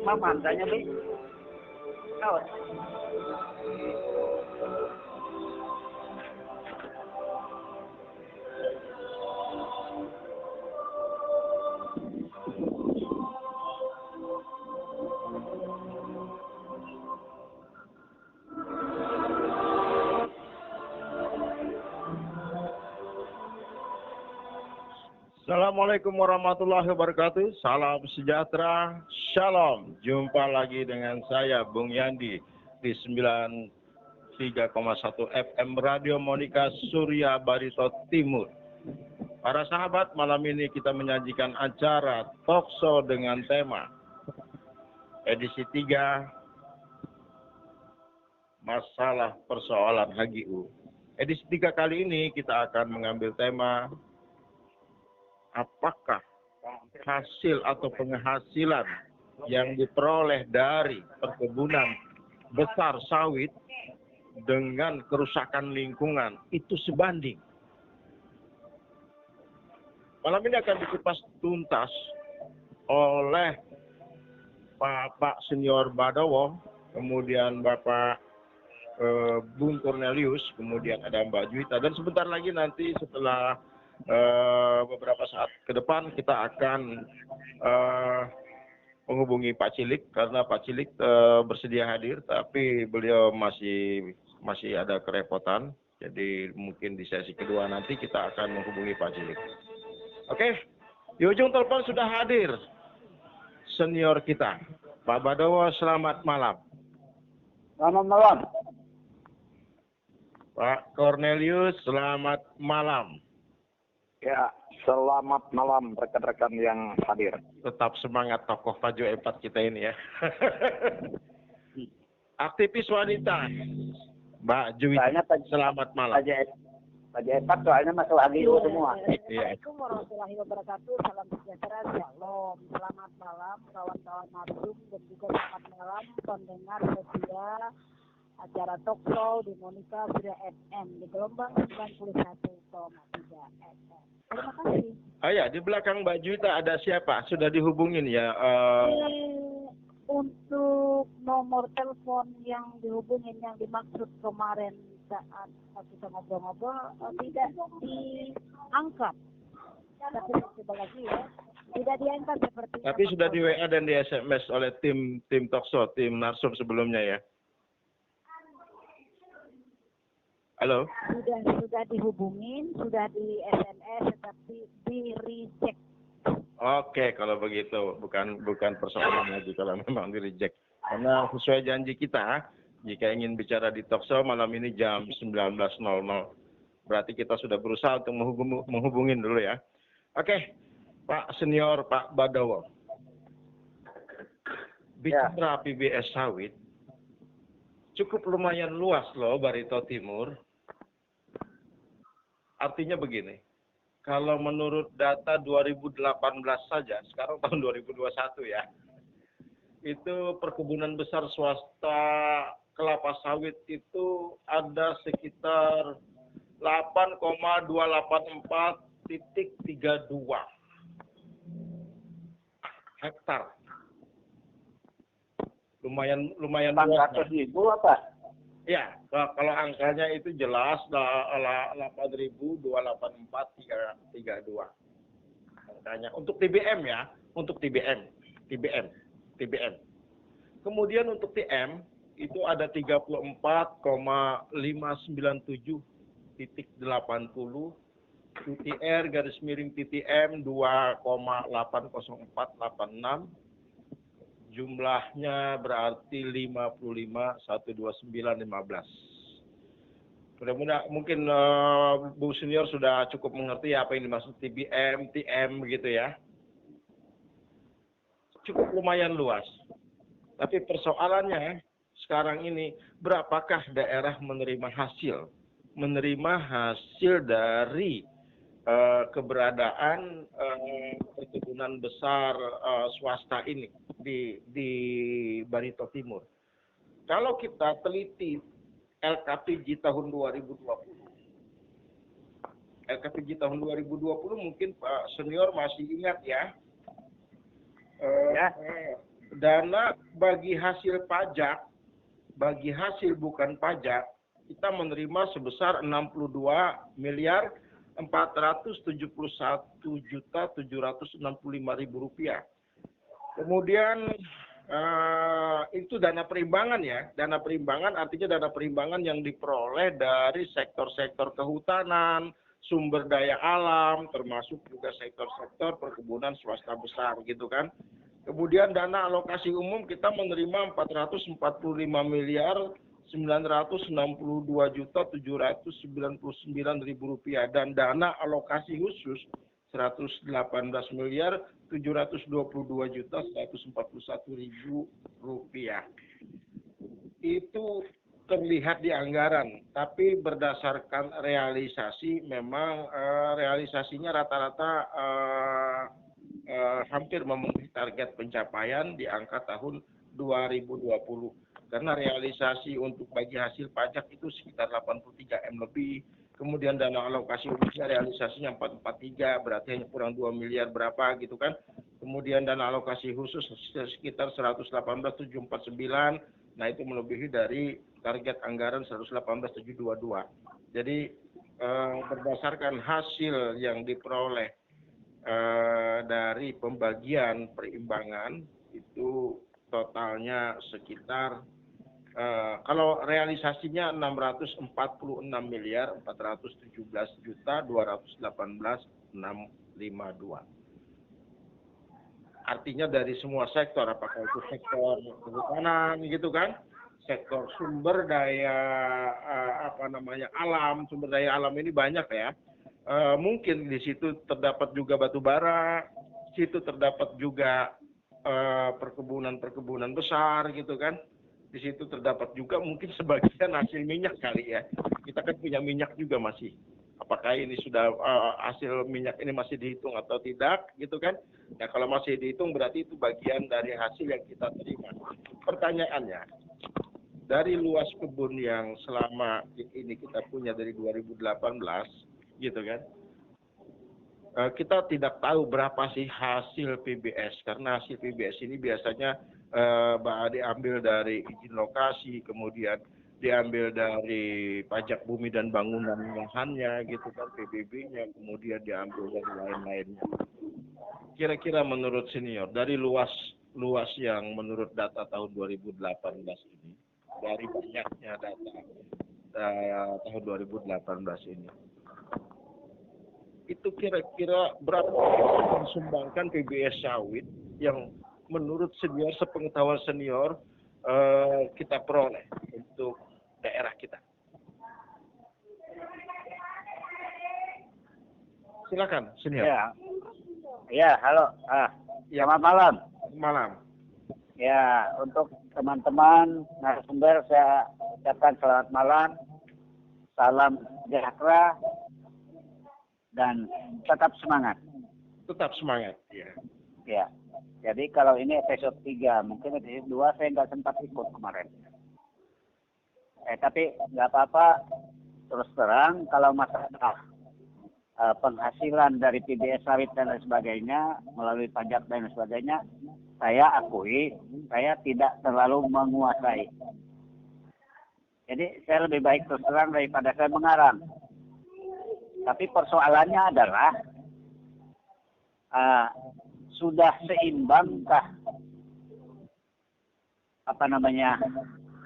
Maman, tanya Bi. Kau. Assalamualaikum warahmatullahi wabarakatuh. Salam sejahtera. Shalom. Jumpa lagi dengan saya Bung Yandi di 93,1 FM Radio Monika Surya Barito Timur. Para sahabat, malam ini kita menyajikan acara Talkshow dengan tema edisi 3 Masalah Persoalan HGU. Edisi 3 kali ini kita akan mengambil tema apakah hasil atau penghasilan yang diperoleh dari perkebunan besar sawit dengan kerusakan lingkungan itu sebanding. Malam ini akan dikupas tuntas oleh Pak Senior Badowo, kemudian Bapak Bung Cornelius, kemudian ada Mbak Juwita, dan sebentar lagi nanti setelah beberapa saat ke depan kita akan menghubungi Pak Cilik karena Pak Cilik bersedia hadir, tapi beliau masih ada kerepotan. Jadi mungkin di sesi kedua nanti kita akan menghubungi Pak Cilik. Oke, di ujung telepon sudah hadir senior kita, Pak Badowo. Selamat malam. Selamat malam. Pak Cornelius, selamat malam. Ya, selamat malam rekan-rekan yang hadir. Tetap semangat tokoh Paju 4 kita ini ya. Aktivis wanita, Mbak Juwita, selamat malam. Paju 4 soalnya masuk HGU semua. Assalamualaikum warahmatullahi wabarakatuh. Salam sejahtera, shalom. Selamat malam kawan-kawan Narsum dan juga selamat malam pendengar setia acara Talkshow di Monika Surya FM di gelombang 91,3 FM. Terima kasih. Oh ya, di belakang Mbak Juwita ada siapa? Sudah dihubungin ya? Untuk nomor telepon yang dihubungin yang dimaksud kemarin saat kita ngobrol-ngobrol tidak diangkat. Tapi coba lagi ya. Tidak diangkat seperti. Tapi sudah di WA dan di SMS oleh tim Talkshow, tim Narsum sebelumnya ya. Halo. Sudah dihubungin, sudah di SMS, tetapi di reject. Oke, kalau begitu bukan persoalan lagi kalau memang di reject. Karena sesuai janji kita, jika ingin bicara di Talkshow malam ini jam 19.00, berarti kita sudah berusaha untuk menghubungin dulu ya. Oke, Pak Senior, Pak Badowo. Bicara PBS sawit, cukup lumayan luas loh Barito Timur. Artinya begini, kalau menurut data 2018 saja, sekarang tahun 2021 ya, itu perkebunan besar swasta kelapa sawit itu ada sekitar 8,284.32 hektar. Lumayan luas. 400.000 apa? Ya, kalau angkanya itu jelas 8.284.32 angkanya untuk TBM ya, untuk TBM. Kemudian untuk TM itu ada 34,597.80, TTR garis miring TTM 2,80486, jumlahnya berarti 55.129.15. Mudah-mudahan mungkin Bu Senior sudah cukup mengerti apa yang dimaksud TBM, TM begitu ya. Cukup lumayan luas. Tapi persoalannya sekarang ini berapakah daerah menerima hasil dari keberadaan perkebunan besar swasta ini di Barito Timur. Kalau kita teliti LKPJ tahun 2020, mungkin Pak Senior masih ingat ya, dana bagi hasil pajak, bagi hasil bukan pajak, kita menerima sebesar 62.471.765.000 rupiah. Kemudian itu dana perimbangan ya. Dana perimbangan artinya dana perimbangan yang diperoleh dari sektor-sektor kehutanan, sumber daya alam, termasuk juga sektor-sektor perkebunan swasta besar gitu kan. Kemudian dana alokasi umum kita menerima 445.962.799.000 rupiah dan dana alokasi khusus 118.722.141.000 rupiah. Itu terlihat di anggaran, tapi berdasarkan realisasi memang realisasinya rata-rata hampir memenuhi target pencapaian di angka tahun 2020. Karena realisasi untuk bagi hasil pajak itu sekitar 83 M lebih. Kemudian dana alokasi umumnya realisasinya 443, berarti hanya kurang 2 miliar berapa gitu kan. Kemudian dana alokasi khusus sekitar 118.749. Nah itu melebihi dari target anggaran 118.722. Jadi berdasarkan hasil yang diperoleh dari pembagian perimbangan itu totalnya sekitar kalau realisasinya 644.417.218.652. Artinya dari semua sektor, apakah itu sektor kehutanan gitu kan, sektor sumber daya alam, sumber daya alam ini banyak ya. Mungkin di situ terdapat juga batu bara, situ terdapat juga perkebunan besar gitu kan. Di situ terdapat juga mungkin sebagian hasil minyak kali ya. Kita kan punya minyak juga masih. Apakah ini sudah hasil minyak ini masih dihitung atau tidak gitu kan. Nah kalau masih dihitung berarti itu bagian dari hasil yang kita terima. Pertanyaannya, dari luas kebun yang selama ini kita punya dari 2018 gitu kan. Kita tidak tahu berapa sih hasil PBS, karena hasil PBS ini biasanya diambil dari izin lokasi, kemudian diambil dari pajak bumi dan bangunan lahannya gitu kan, PBB-nya, kemudian diambil dari lain-lainnya. Kira-kira menurut Senior, dari luas yang menurut data tahun 2018 ini, dari banyaknya data tahun 2018 ini, itu kira-kira berapa yang disumbangkan PBS sawit yang menurut Senior, sepengetahuan Senior kita peroleh untuk daerah kita? Silakan Senior. Ya, halo. Selamat malam. Malam. Ya, untuk teman-teman narasumber saya ucapkan selamat malam. Salam sejahtera dan tetap semangat. Tetap semangat, ya. Ya. Jadi kalau ini episode 3, mungkin episode 2 saya nggak sempat ikut kemarin. Tapi nggak apa-apa, terus terang kalau masalah penghasilan dari PBS sawit dan lain sebagainya, melalui pajak dan lain sebagainya, saya akui saya tidak terlalu menguasai. Jadi saya lebih baik terus terang daripada saya mengarang. Tapi persoalannya adalah sudah seimbangkah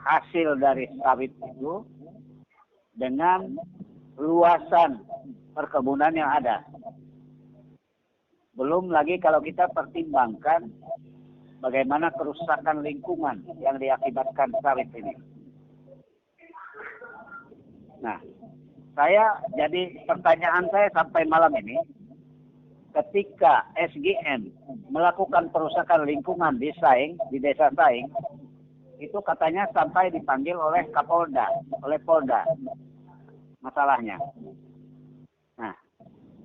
hasil dari sawit itu dengan luasan perkebunan yang ada. Belum lagi kalau kita pertimbangkan bagaimana kerusakan lingkungan yang diakibatkan sawit ini. Nah, pertanyaan saya sampai malam ini, ketika SGN melakukan perusakan lingkungan di Saing, di desa Saing, itu katanya sampai dipanggil oleh Kapolda, oleh Polda, masalahnya. Nah,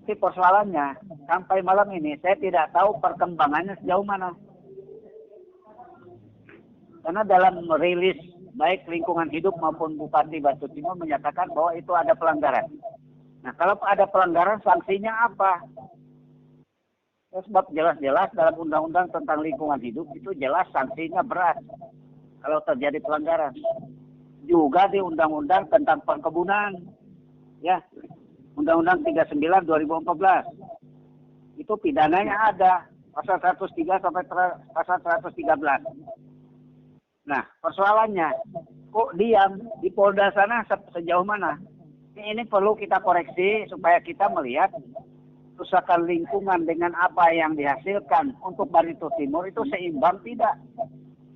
si persoalannya sampai malam ini saya tidak tahu perkembangannya sejauh mana. Karena dalam rilis baik lingkungan hidup maupun Bupati Batu Timur menyatakan bahwa itu ada pelanggaran. Nah, kalau ada pelanggaran, sanksinya apa? Sebab jelas-jelas dalam undang-undang tentang lingkungan hidup itu jelas sanksinya berat kalau terjadi pelanggaran. Juga di undang-undang tentang perkebunan, ya, Undang-Undang 39 2014. Itu pidananya ada, pasal 103 sampai pasal 113. Nah, persoalannya, kok diam di Polda sana sejauh mana? Ini perlu kita koreksi supaya kita melihat kerusakan lingkungan dengan apa yang dihasilkan untuk Barito Timur itu seimbang tidak?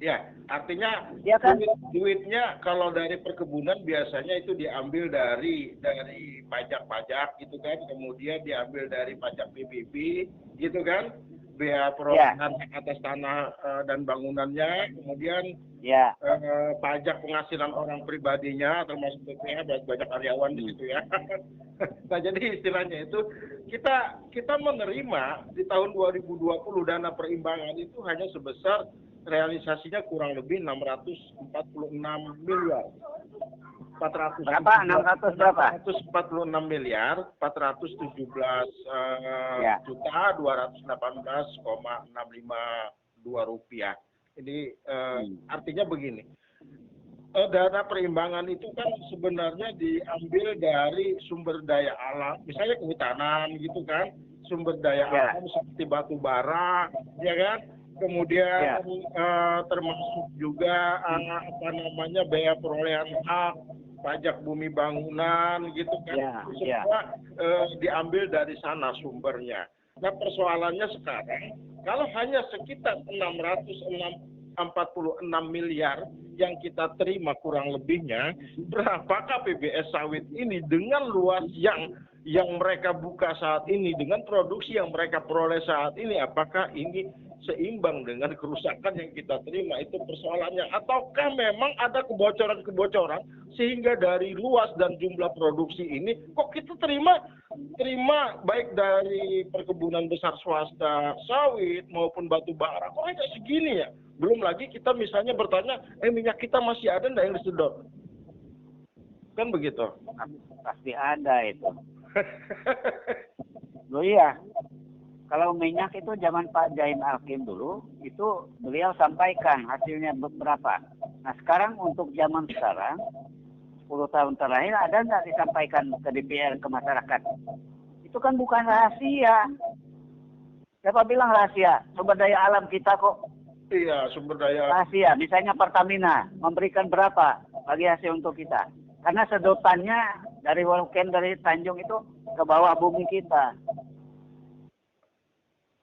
Ya, artinya ya kan? duitnya kalau dari perkebunan biasanya itu diambil dari pajak-pajak gitu kan, kemudian diambil dari pajak PBB gitu kan, biaya perolehan atas tanah dan bangunannya, kemudian pajak penghasilan orang pribadinya termasuk BPH dan banyak karyawan di situ ya. Nah, jadi istilahnya itu kita menerima di tahun 2020 dana perimbangan itu hanya sebesar realisasinya kurang lebih 646 miliar. 400 berapa? 600 berapa? 446 miliar 417 juta 218,652 rupiah. Jadi artinya begini, dana perimbangan itu kan sebenarnya diambil dari sumber daya alam, misalnya kehutanan gitu kan, sumber daya alam seperti batu bara, ya kan, kemudian termasuk juga biaya perolehan hak, pajak bumi bangunan gitu kan, semua diambil dari sana sumbernya. Nah, persoalannya sekarang kalau hanya sekitar 646 miliar yang kita terima kurang lebihnya, berapakah PBS sawit ini dengan luas yang mereka buka saat ini, dengan produksi yang mereka peroleh saat ini, apakah ini seimbang dengan kerusakan yang kita terima? Itu persoalannya. Ataukah memang ada kebocoran-kebocoran sehingga dari luas dan jumlah produksi ini kok kita terima baik dari perkebunan besar swasta sawit maupun batu bara kok hanya segini ya? Belum lagi kita misalnya bertanya, minyak kita masih ada nggak yang disedot? Kan begitu? Pasti ada itu. Loh iya. Kalau minyak itu zaman Pak Jain Alkim dulu, itu beliau sampaikan hasilnya berapa. Nah, sekarang untuk zaman sekarang, 10 tahun terakhir ada nggak disampaikan ke DPR, ke masyarakat? Itu kan bukan rahasia. Siapa bilang rahasia? Sumber daya alam kita kok. Iya, sumber daya. Rahasia. Misalnya Pertamina memberikan berapa bagi hasil untuk kita. Karena sedotannya dari Wolken, dari Tanjung itu ke bawah bumi kita.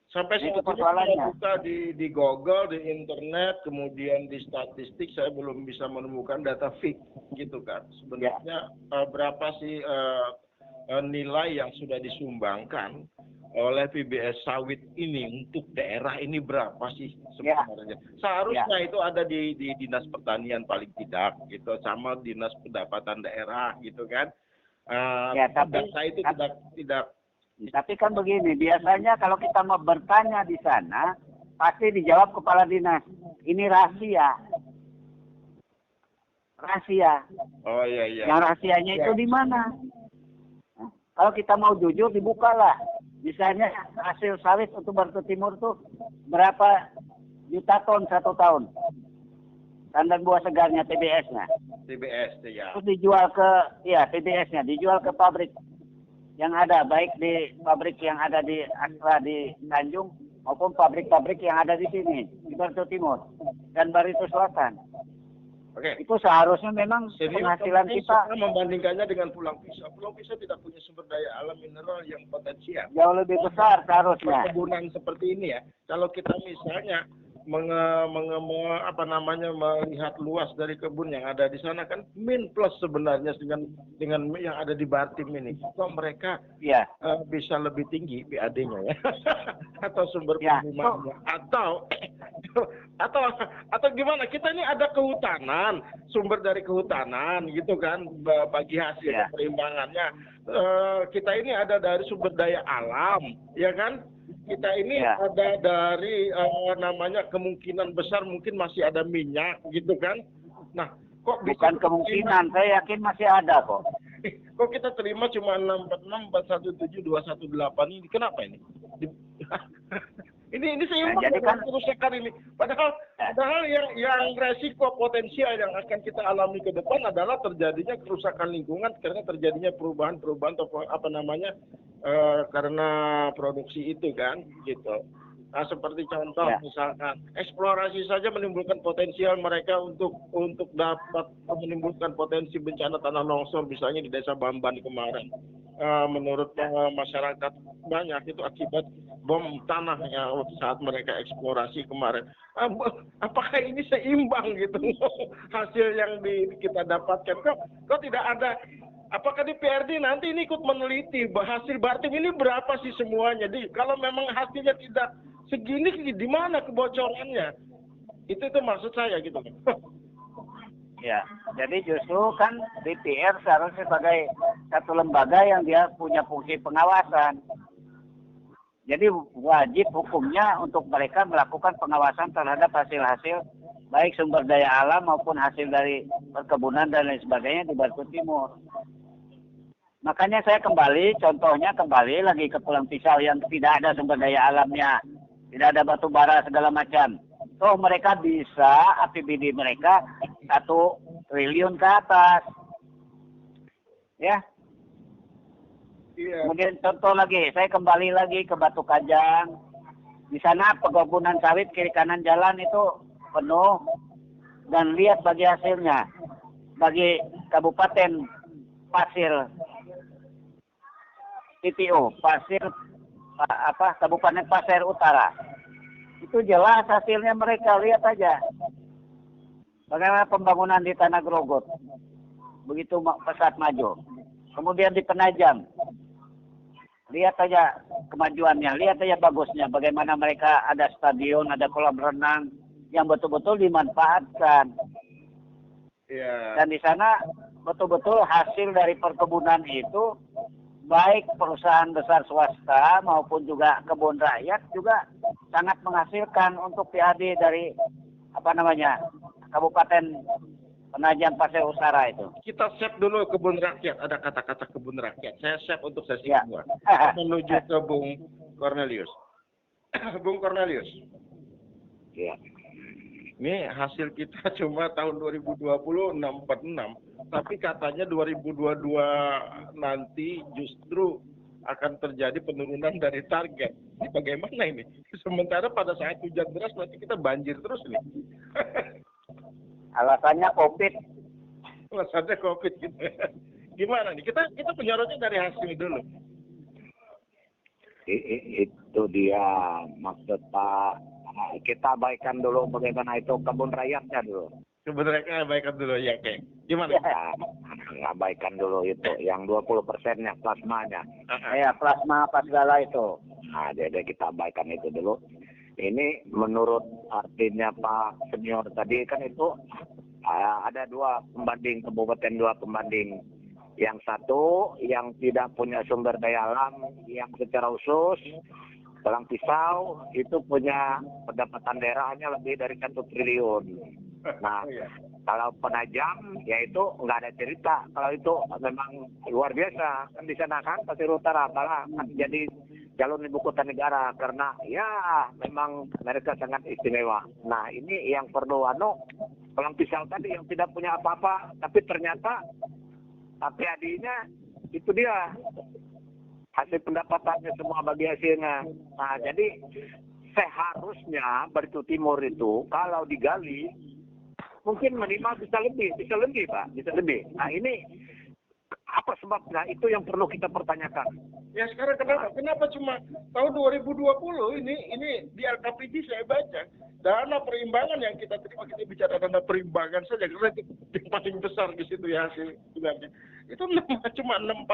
Sampai sebetulnya buka di Google, di internet, kemudian di statistik, saya belum bisa menemukan data fix gitu kan. Sebenarnya berapa sih nilai yang sudah disumbangkan oleh PBS sawit ini untuk daerah ini, berapa sih sebenarnya? Seharusnya itu ada di Dinas Pertanian paling tidak gitu, sama Dinas Pendapatan Daerah gitu kan. Tapi data itu tidak. Tapi kan begini, biasanya kalau kita mau bertanya di sana, pasti dijawab kepala dinas. Ini rahasia. Rahasia. Oh iya. Yang rahasianya itu di mana? Nah, kalau kita mau jujur, dibukalah. Misalnya hasil sawit untuk Barito Timur tuh berapa juta ton 1 tahun. Tandan buah segarnya, TBS-nya. TBS, ya. Terus dijual TBS-nya dijual ke pabrik yang ada, baik di pabrik yang ada di Astra di Tanjung maupun pabrik-pabrik yang ada di sini di Barito Timur dan Barito Selatan. Oke. Itu seharusnya memang penghasilan kita membandingkannya dengan Pulang Pisau. Pulang Pisau tidak punya sumber daya alam mineral yang potensial. Jauh lebih besar seharusnya. Perkebunan seperti ini ya. Kalau kita misalnya melihat luas dari kebun yang ada di sana kan min plus sebenarnya dengan yang ada di Bartim ini. Kok mereka Iya. bisa lebih tinggi PAD-nya ya? Atau sumber Ya. penerimaannya? Atau gimana? Kita ini ada kehutanan, sumber dari kehutanan gitu kan, bagi hasil Ya. perimbangannya. Kita ini ada dari sumber daya alam, ya kan? Kita ini Ya. ada dari namanya kemungkinan besar mungkin masih ada minyak gitu kan. Nah, kok bisa Bukan kemungkinan, saya yakin masih ada kok. kok kita terima cuma 646, 417, 218 ini kenapa ini? ini seimbang Jadi kan kerusakan ini. Padahal yang resiko potensial yang akan kita alami ke depan adalah terjadinya kerusakan lingkungan karena terjadinya perubahan karena produksi itu kan gitu. Nah, seperti contoh misalkan eksplorasi saja menimbulkan potensial mereka untuk dapat menimbulkan potensi bencana tanah longsor misalnya di Desa Bamban kemarin. Menurut masyarakat banyak itu akibat bom tanah yang saat mereka eksplorasi kemarin. Apakah ini seimbang gitu hasil yang kita dapatkan? Kok tidak ada? Apakah di PRD nanti ini ikut meneliti hasil Bartim ini berapa sih semuanya? Jadi kalau memang hasilnya tidak segini, di mana kebocorannya? Itu maksud saya gitu. Ya, jadi justru kan DPR seharusnya sebagai satu lembaga yang dia punya fungsi pengawasan. Jadi wajib hukumnya untuk mereka melakukan pengawasan terhadap hasil-hasil baik sumber daya alam maupun hasil dari perkebunan dan lain sebagainya di Bartim Timur. Makanya saya contohnya kembali lagi ke Pulang Pisau yang tidak ada sumber daya alamnya, tidak ada batu bara segala macam. So mereka bisa APBD mereka 1 triliun ke atas, ya. Iya. Kemudian contoh lagi, saya kembali lagi ke Batu Kajang. Di sana perkebunan sawit kiri kanan jalan itu penuh dan lihat bagi hasilnya. Bagi Kabupaten Pasir TPO, Kabupaten Pasir Utara. Itu jelas hasilnya mereka, lihat aja. Bagaimana pembangunan di Tanah Grogot. Begitu pesat maju. Kemudian di Penajam. Lihat aja kemajuannya, lihat aja bagusnya. Bagaimana mereka ada stadion, ada kolam renang yang betul-betul dimanfaatkan. Yeah. Dan di sana betul-betul hasil dari perkebunan itu baik perusahaan besar swasta maupun juga kebun rakyat juga sangat menghasilkan untuk PAD dari Kabupaten Penajam Pasir Utara itu. Kita save dulu kebun rakyat, ada kata-kata kebun rakyat. Saya save untuk sesi kedua. Menuju ke Bung Cornelius. Bung Cornelius. Iya. Ini hasil kita cuma tahun 2020 646, tapi katanya 2022 nanti justru akan terjadi penurunan dari target. Ini bagaimana ini? Sementara pada saat hujan deras nanti kita banjir terus nih. Alasannya COVID. Alasannya COVID gitu. Gimana nih? Kita penyorotnya dari hasil dulu. Itu dia maksud Pak. Kita abaikan dulu bagaimana itu kebun rakyatnya dulu. Kebun rakyatnya abaikan dulu ya, Kek. Gimana? Ya, abaikan dulu itu yang 20%-nya plasmanya. Ya, plasma apa segala itu. Nah, jadi kita abaikan itu dulu. Ini menurut artinya Pak Senior tadi kan itu ada 2 pembanding kabupaten, 2 pembanding. Yang satu yang tidak punya sumber daya alam yang secara khusus Pulang Pisau itu punya pendapatan daerah hanya lebih dari 1 triliun. Nah, kalau Penajam ya itu nggak ada cerita. Kalau itu memang luar biasa. Kan di sana kan Pasir Utara malah jadi calon ibu kota negara karena ya memang mereka sangat istimewa. Nah, ini yang perlu Pulang Pisau tadi yang tidak punya apa-apa tapi ternyata PAD-nya itu dia hasil pendapatannya semua bagi hasilnya. Nah, jadi seharusnya Barito Timur itu kalau digali mungkin minimal bisa lebih Pak, bisa lebih. Nah, ini apa sebabnya? Itu yang perlu kita pertanyakan. Ya sekarang kenapa cuma tahun 2020 ini di LKPD saya baca dana perimbangan yang kita terima, kita bicara dana perimbangan saja karena itu yang paling besar di situ ya sebenarnya itu cuma 6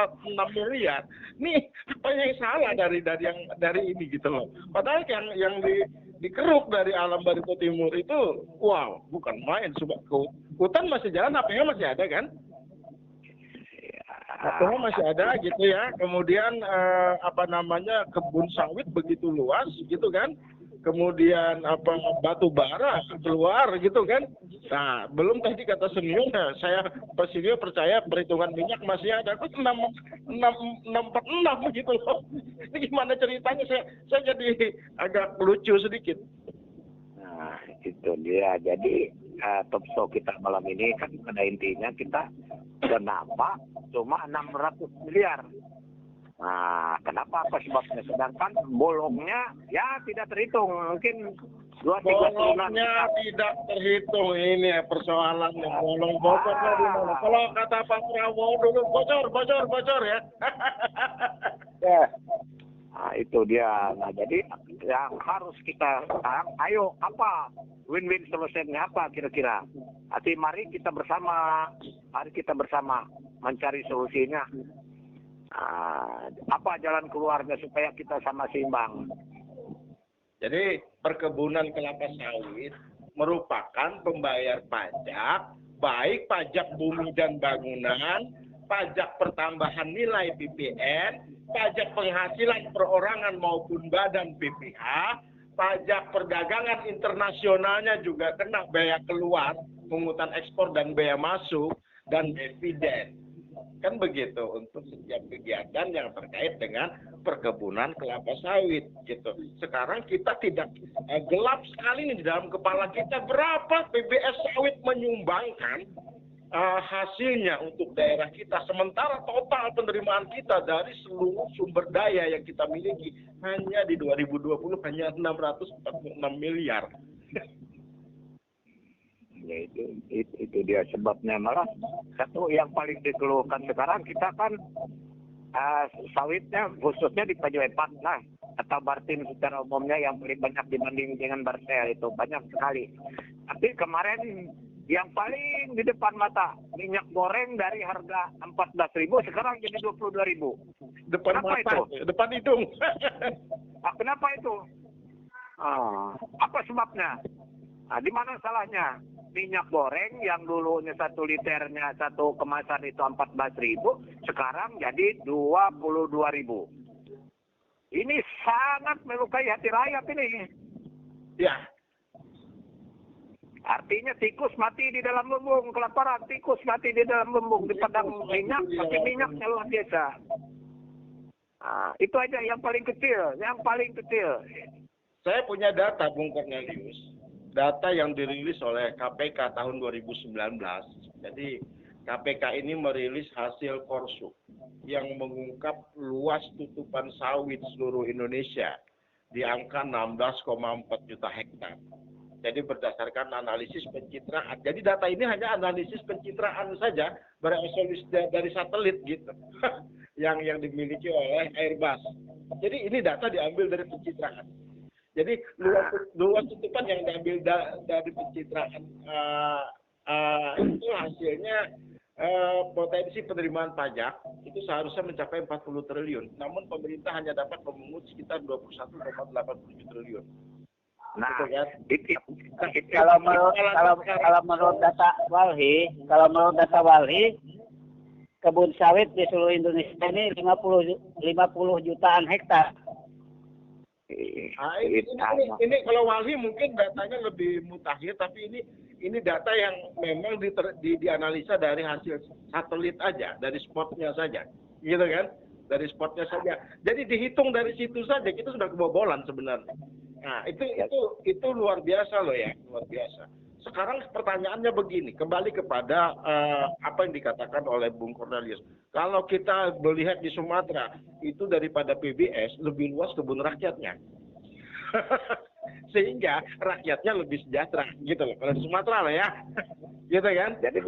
miliar. Nih apa yang salah dari ini gitu loh. Padahal yang dikeruk dari Alam Barito Timur itu wow bukan main. Hutan masih jalan, HP-nya masih ada kan? HP-nya masih ada gitu ya. Kemudian kebun sawit begitu luas gitu kan. Kemudian batu bara keluar gitu kan. Nah, belum tadi kata senior, saya senior percaya perhitungan minyak masih ada. Kok 646 begitu loh. Ini gimana ceritanya? Saya jadi agak lucu sedikit. Nah, itu dia. Jadi top show kita malam ini kan pada intinya kita kenapa cuma 600 miliar. Nah, kenapa apa sebabnya? Sedangkan bolongnya ya tidak terhitung. Mungkin 2-3 triliunan. Bolongnya tidak terhitung. Ini persoalannya. Bolong bocornya di mana? Kalau kata Pak Prabowo dulu bocor ya. Ya. Nah, itu dia. Nah, jadi yang harus kita ayo apa win-win solusinya apa kira-kira? Nanti mari kita bersama mencari solusinya. Apa jalan keluarnya supaya kita sama seimbang? Jadi perkebunan kelapa sawit merupakan pembayar pajak, baik pajak bumi dan bangunan, pajak pertambahan nilai PPN, pajak penghasilan perorangan maupun badan PPH, pajak perdagangan internasionalnya juga kena bea keluar, pungutan ekspor dan bea masuk, dan dividen. Kan begitu untuk setiap kegiatan yang terkait dengan perkebunan kelapa sawit gitu. Sekarang kita tidak gelap sekali nih di dalam kepala kita berapa PBS sawit menyumbangkan hasilnya untuk daerah kita. Sementara total penerimaan kita dari seluruh sumber daya yang kita miliki hanya di 2020 hanya 646 miliar. Ya itu dia sebabnya. Malah satu yang paling dikeluhkan sekarang kita kan sawitnya khususnya di Pajoepat atau Bartim secara umumnya yang paling banyak dibanding dengan Bartel itu banyak sekali. Tapi kemarin yang paling di depan mata minyak goreng dari harga 14.000 sekarang jadi 22.000. Depan kenapa mata, itu? depan hidung. Kenapa itu? Apa sebabnya? Di mana salahnya? Minyak goreng yang dulunya 1 liternya satu kemasan itu 14.000, sekarang jadi 22.000. Ini sangat melukai hati rakyat ini. Ya. Artinya tikus mati di dalam lumbung, kelaparan tikus mati di dalam lumbung, di padang minyak, tapi minyaknya luar biasa. Itu aja yang paling kecil. Saya punya data, Bung Cornelius. Data yang dirilis oleh KPK tahun 2019. Jadi KPK ini merilis hasil Korsup yang mengungkap luas tutupan sawit seluruh Indonesia di angka 16,4 juta hektar. Jadi berdasarkan analisis pencitraan. Jadi data ini hanya analisis pencitraan saja berasal dari satelit gitu. yang dimiliki oleh Airbus. Jadi ini data diambil dari pencitraan. Jadi luas tutupan yang diambil dari pencitraan itu hasilnya potensi penerimaan pajak itu seharusnya mencapai 40 triliun. Namun pemerintah hanya dapat memungut sekitar 21,87 triliun. Nah, kalau menurut data Walhi, kebun sawit di seluruh Indonesia ini 50 jutaan hektar. Ini kalau Walhi mungkin datanya lebih mutakhir, tapi ini data yang memang dianalisa dari hasil satelit aja, dari spotnya saja, gitu kan? Dari spotnya saja. Jadi dihitung dari situ saja kita sudah kebobolan sebenarnya. Nah itu luar biasa loh ya, luar biasa. Sekarang pertanyaannya begini, kembali kepada apa yang dikatakan oleh Bung Cornelius. Kalau kita melihat di Sumatera, itu daripada PBS lebih luas kebun rakyatnya. sehingga rakyatnya lebih sejahtera gitu loh. Kalau di Sumatera lah ya. Gitu kan? Jadi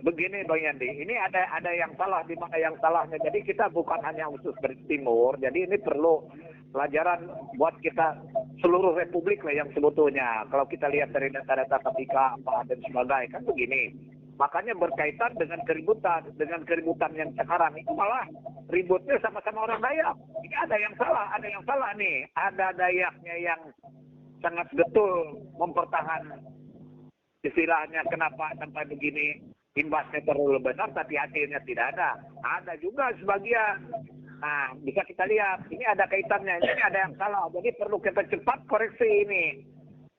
begini Bang Yandi, ini ada yang salah di mana yang salahnya. Jadi kita bukan hanya khusus dari timur, jadi ini perlu pelajaran buat kita seluruh republik lah yang sebetulnya. Kalau kita lihat dari data-data ketika apa dan sebagainya kan begini. Makanya berkaitan dengan keributan yang sekarang itu malah ributnya sama-sama orang Dayak. Ini ada yang salah nih. Ada Dayaknya yang sangat betul mempertahankan istilahnya kenapa sampai begini imbasnya terlalu besar tapi hasilnya tidak ada. Ada juga sebagian. Nah, bisa kita lihat ini ada kaitannya, ini ada yang salah. Jadi perlu kita cepat koreksi ini.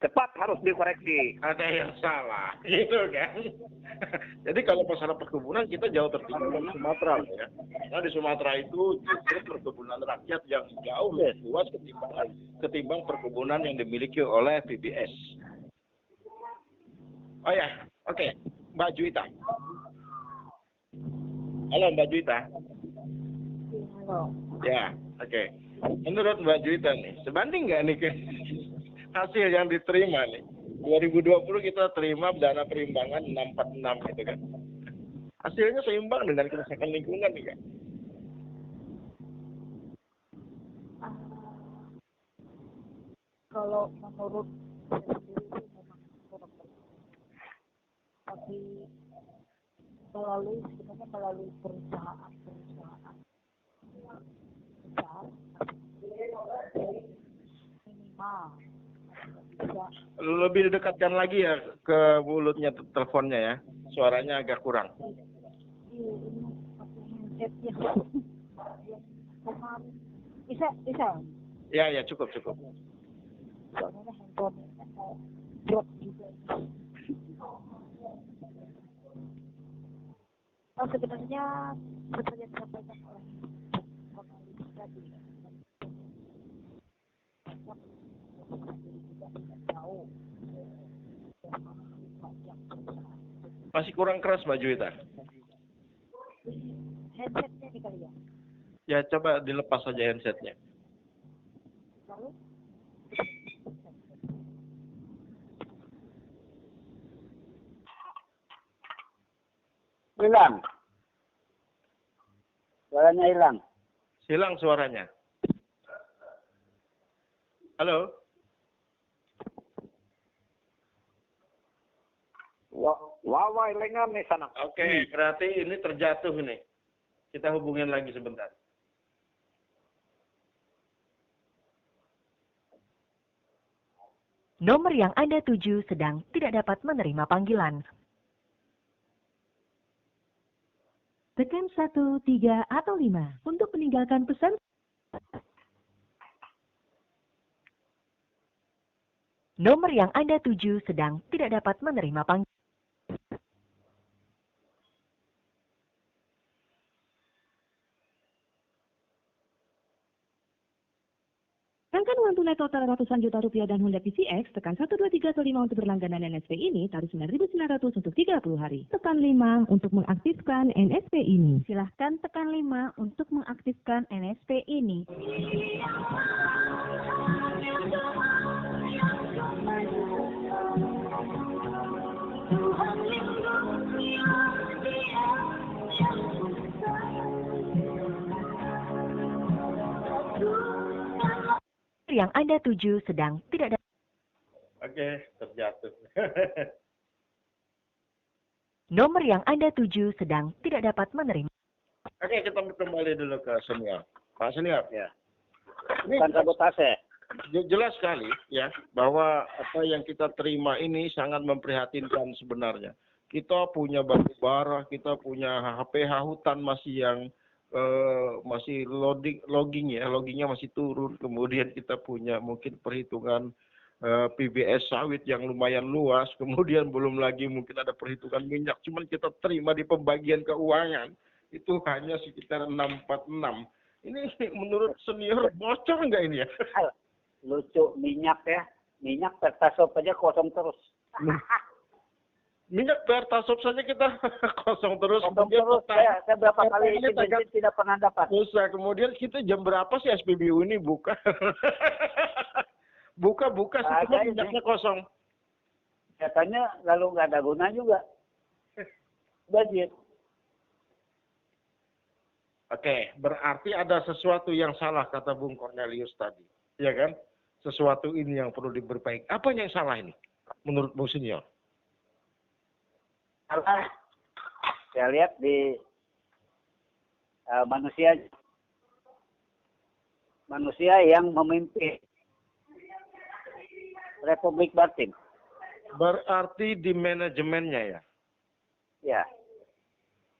Cepat harus dikoreksi. Ada yang salah, gitu kan? Jadi kalau masalah perkebunan kita jauh tertinggal dari Sumatera, ya. Nah di Sumatera itu justru perkebunan rakyat yang jauh lebih luas ketimbang perkebunan yang dimiliki oleh PBS. Oh ya, oke, Mbak Juwita. Halo Mbak Juwita. Halo. Ya, oke. Menurut Mbak Juwita nih, sebanding nggak nih hasil yang diterima nih? 2020 kita terima dana perimbangan 646 gitu kan. Hasilnya seimbang dengan kerusakan lingkungan nih kan. Kalau menurut saya sendiri sih memang kurang baik. Tapi sebenarnya melalui perusahaan besar minimal bisa. Lebih dekatkan lagi ya ke mulutnya teleponnya ya. Suaranya agak kurang. Ini pakai handsetnya. Bisa. Ya, cukup. Soalnya handphone mau drop juga. Sebenarnya seperti yang disampaikan oleh panelis tadi, Masih kurang keras Mbak Juwita. headsetnya nih kali ya. Ya coba dilepas saja handsetnya. Lalu Hilang. Suaranya hilang. Hilang suaranya. Halo? Wawa lengan nih sana. Oke, berarti ini terjatuh nih. Kita hubungin lagi sebentar. Nomor yang Anda tuju sedang tidak dapat menerima panggilan. Tekan 1, 3, atau 5 untuk meninggalkan pesan. Nomor yang Anda tuju sedang tidak dapat menerima panggilan. Sedangkan uang tunai total ratusan juta rupiah dan Honda PCX, tekan 1, 2, 3, atau 5 untuk berlangganan NSP ini, tarif 9.900 untuk 30 hari. Tekan 5 untuk mengaktifkan NSP ini. Silahkan tekan 5 untuk mengaktifkan NSP ini. Yang Anda tuju sedang tidak dapat. Oke, terjatuh. Nomor yang Anda tuju sedang tidak dapat menerima. Oke, kita kembali dulu ke senior. Pak senior. Ya. Ini Bukan sabotase. jelas sekali ya bahwa apa yang kita terima ini sangat memprihatinkan sebenarnya. Kita punya batu bara, kita punya HPH hutan masih yang masih loggingnya masih turun. Kemudian kita punya mungkin perhitungan PBS sawit yang lumayan luas. Kemudian belum lagi mungkin ada perhitungan minyak. Cuman kita terima di pembagian keuangan itu hanya sekitar 646. Ini menurut senior bocor nggak ini ya? Lucu minyak ya. Minyak Pertasop aja kosong terus. Minyak Pertasop saja kita kosong terus. Kosong terus. Saya berapa kali isi bensin tidak pernah dapat. Susah. Kemudian kita jam berapa sih SPBU ini buka? Buka-buka Nggak semua ada ini. minyaknya kosong. Katanya lalu nggak ada guna juga. Banjir. Oke, berarti ada sesuatu yang salah kata Bung Cornelius tadi. Ya kan? Sesuatu ini yang perlu diperbaiki. Apa yang salah ini menurut Bung Senior? Salah. Saya lihat di manusia yang memimpin Republik Batin. Berarti di manajemennya ya? Ya.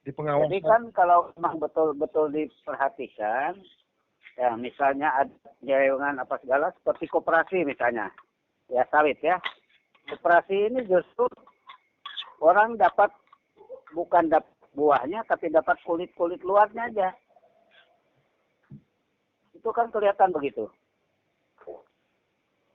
Di pengawasan. Jadi kan kalau memang betul-betul diperhatikan, ya misalnya ada jaringan apa segala seperti koperasi misalnya, ya sawit ya. Koperasi ini justru orang bukan dapat buahnya, tapi dapat kulit luarnya aja. Itu kan kelihatan begitu.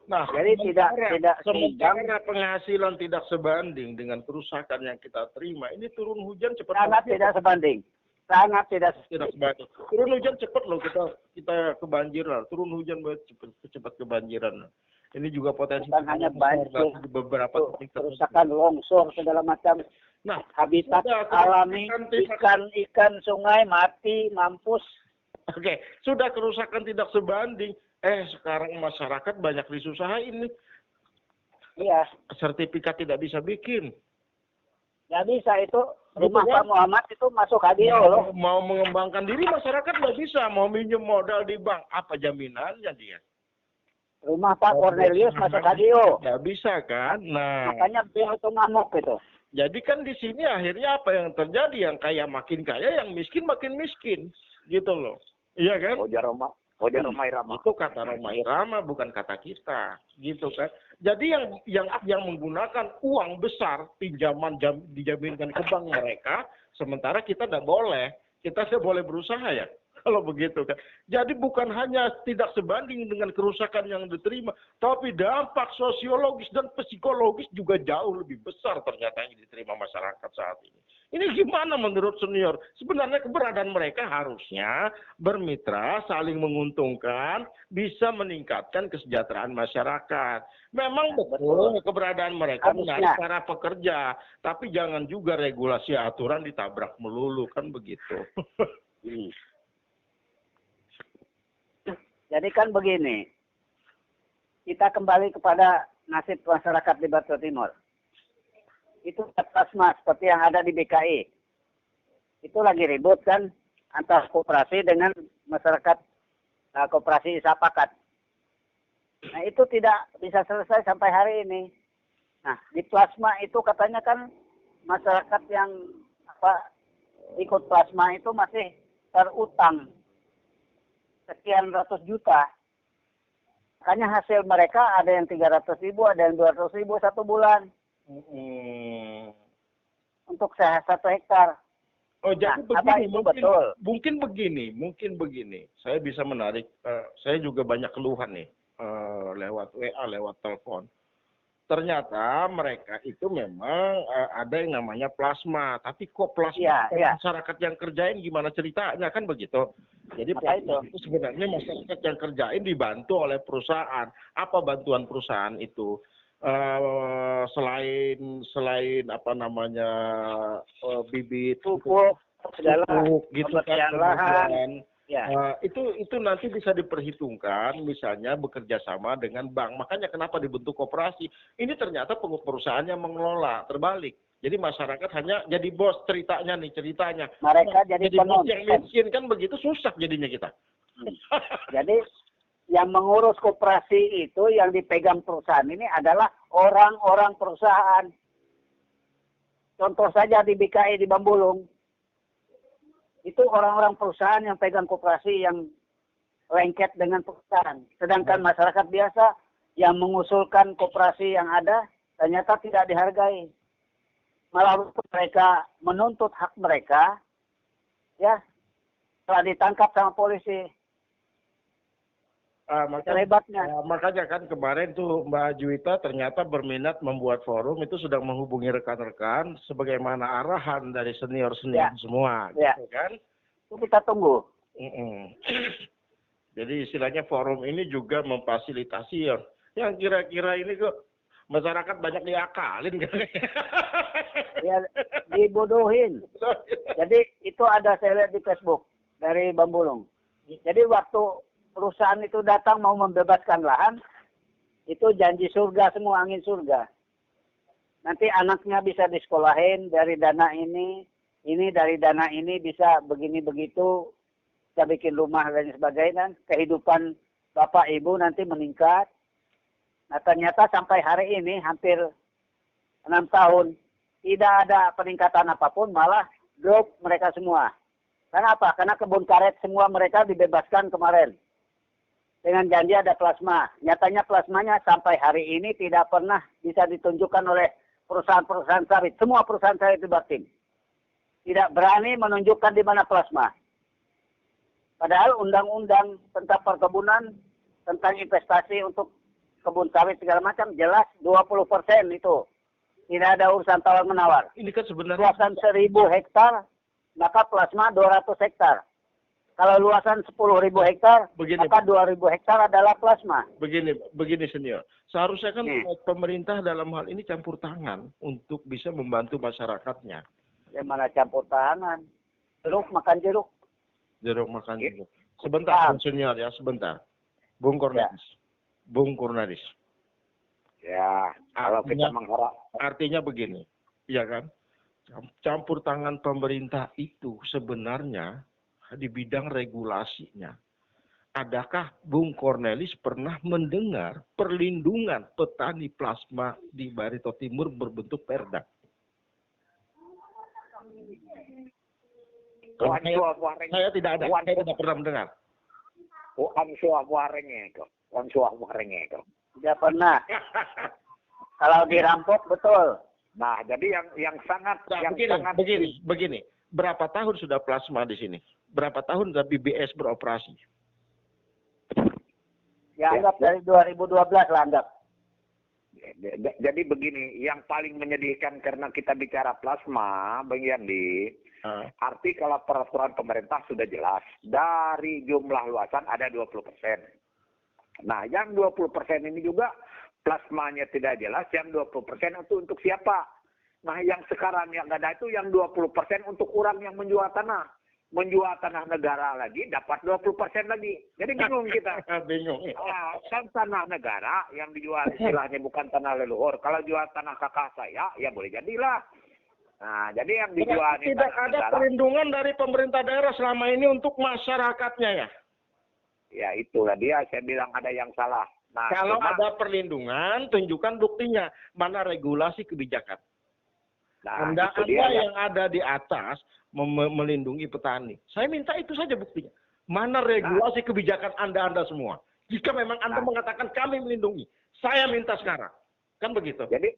Nah, jadi tidak sementara penghasilan tidak sebanding dengan kerusakan yang kita terima, ini turun hujan cepat. Sangat tidak sebanding. Sangat tidak sebanding. Turun hujan cepat loh, kita kebanjiran. Turun hujan cepat kebanjiran. Ini juga potensi bukan hanya banjir di beberapa titik kerusakan longsor segala macam. Nah, habitat alami ikan sungai mati mampus. Oke, sudah kerusakan tidak sebanding. Sekarang masyarakat banyak disusahin nih. Iya. Sertifikat tidak bisa bikin. Nggak bisa itu. Rumah Pak Muhammad itu masuk HDO loh. Mau mengembangkan diri masyarakat nggak bisa. Mau minjem modal di bank. Apa jaminannya dia? Rumah Pak Cornelius masuk HDO. Nggak bisa kan? Nah. Makanya beliau itu ngamuk gitu. Jadi kan di sini akhirnya apa yang terjadi? Yang kaya makin kaya, yang miskin makin miskin. Gitu loh. Iya kan? Hoja Roma Irama. Itu kata Roma Irama, bukan kata kita, gitu kan. Jadi yang menggunakan uang besar pinjaman dijaminkan ke bank mereka, sementara kita tidak boleh, kita tidak boleh berusaha ya, kalau begitu kan. Jadi bukan hanya tidak sebanding dengan kerusakan yang diterima, tapi dampak sosiologis dan psikologis juga jauh lebih besar ternyata yang diterima masyarakat saat ini. Ini gimana menurut senior? Sebenarnya keberadaan mereka harusnya bermitra, saling menguntungkan, bisa meningkatkan kesejahteraan masyarakat. Memang betul keberadaan mereka menarik para pekerja, tapi jangan juga regulasi aturan ditabrak melulu, kan begitu. Jadi kan begini, kita kembali kepada nasib masyarakat di Batu Timur. Itu plasma seperti yang ada di BKI. Itu lagi ribut kan antara koperasi dengan masyarakat koperasi Sapakat. Nah itu tidak bisa selesai sampai hari ini. Nah di plasma itu katanya kan masyarakat yang ikut plasma itu masih terutang sekian ratus juta. Makanya hasil mereka ada yang 300.000, ada yang 200.000 satu bulan. Untuk 1 hektar. Oh jadi begini, mungkin begini. Saya bisa menarik. Saya juga banyak keluhan nih lewat WA, lewat telepon. Ternyata mereka itu memang ada yang namanya plasma, tapi kok plasma masyarakat yang kerjain gimana ceritanya kan begitu. Jadi plasma itu sebenarnya masyarakat yang kerjain dibantu oleh perusahaan. Apa bantuan perusahaan itu? Selain apa namanya bibit pupuk segala gitu kan lahan itu nanti bisa diperhitungkan misalnya bekerja sama dengan bank. Makanya kenapa dibentuk koperasi ini, ternyata perusahaan yang mengelola terbalik. Jadi masyarakat hanya jadi bos ceritanya mereka jadi bos yang miskin kan begitu, susah jadinya kita. Jadi yang mengurus koperasi itu yang dipegang perusahaan ini adalah orang-orang perusahaan. Contoh saja di BKI di Bambulung. Itu orang-orang perusahaan yang pegang koperasi yang lengket dengan perusahaan. Sedangkan masyarakat biasa yang mengusulkan koperasi yang ada ternyata tidak dihargai. Malah mereka menuntut hak mereka, ya, setelah ditangkap sama polisi. Makanya kan kemarin tuh Mbak Juwita ternyata berminat membuat forum, itu sedang menghubungi rekan-rekan sebagaimana arahan dari senior semua, gitu kan? Itu kita tunggu. Jadi istilahnya forum ini juga memfasilitasi Yang kira-kira ini kok masyarakat banyak diakalin kan? Ya dibodohin. Jadi itu ada saya lihat di Facebook dari Bambulung. Jadi waktu perusahaan itu datang mau membebaskan lahan, itu janji surga semua, angin surga. Nanti anaknya bisa disekolahin dari dana ini dari dana ini bisa begini begitu, bisa bikin rumah dan sebagainya. Kehidupan bapak ibu nanti meningkat. Nah ternyata sampai hari ini hampir 6 tahun tidak ada peningkatan apapun, malah drop mereka semua. Karena apa? Karena kebun karet semua mereka dibebaskan kemarin. Dengan janji ada plasma. Nyatanya plasmanya sampai hari ini tidak pernah bisa ditunjukkan oleh perusahaan-perusahaan sawit. Semua perusahaan sawit dibatin. Tidak berani menunjukkan di mana plasma. Padahal undang-undang tentang perkebunan, tentang investasi untuk kebun sawit segala macam, jelas 20% itu. Tidak ada urusan tawar-menawar. Ini kan sebenarnya Luasan 1.000 hektar, maka plasma 200 hektar. Kalau luasan 10.000 hektar, maka 2.000 hektar adalah plasma. Begini senior. Seharusnya kan pemerintah dalam hal ini campur tangan untuk bisa membantu masyarakatnya. Yang mana campur tangan? Jeruk makan jeruk. Jeruk makan jeruk. Sebentar, senior ya, sebentar. Bung Kurnaris. Ya, kalau kita mengharap. Artinya begini, ya kan? Campur tangan pemerintah itu sebenarnya di bidang regulasinya. Adakah Bung Cornelis pernah mendengar perlindungan petani plasma di Barito Timur berbentuk perda? Saya tidak ada. Saya tidak pernah mendengar. Tidak pernah. Kalau dirampok betul. Nah, jadi yang sangat begini. Berapa tahun sudah plasma di sini? Berapa tahun sudah BBS beroperasi? Ya anggap dari 2012 lah anggap. Jadi begini, yang paling menyedihkan karena kita bicara plasma, Bang Yandi, arti kalau peraturan pemerintah sudah jelas, dari jumlah luasan ada 20%. Nah, yang 20% ini juga plasmanya tidak jelas, yang 20% untuk siapa? Nah, yang sekarang yang ada itu yang 20% untuk orang yang menjual tanah. Menjual tanah negara lagi, dapat 20% lagi. Jadi bingung kita. Bingung. Kan tanah negara yang dijual istilahnya bukan tanah leluhur. Kalau jual tanah kakak saya, ya boleh jadilah. Nah, jadi yang dijual ini tidak ada negara. Perlindungan dari pemerintah daerah selama ini untuk masyarakatnya ya? Ya itulah dia, saya bilang ada yang salah. Nah, kalau ada perlindungan, tunjukkan buktinya. Mana regulasi kebijakan? Nah, Anda dia, yang ada di atas melindungi petani. Saya minta itu saja buktinya. Mana regulasi kebijakan Anda semua? Jika memang Anda mengatakan kami melindungi, saya minta sekarang. Kan begitu. Jadi,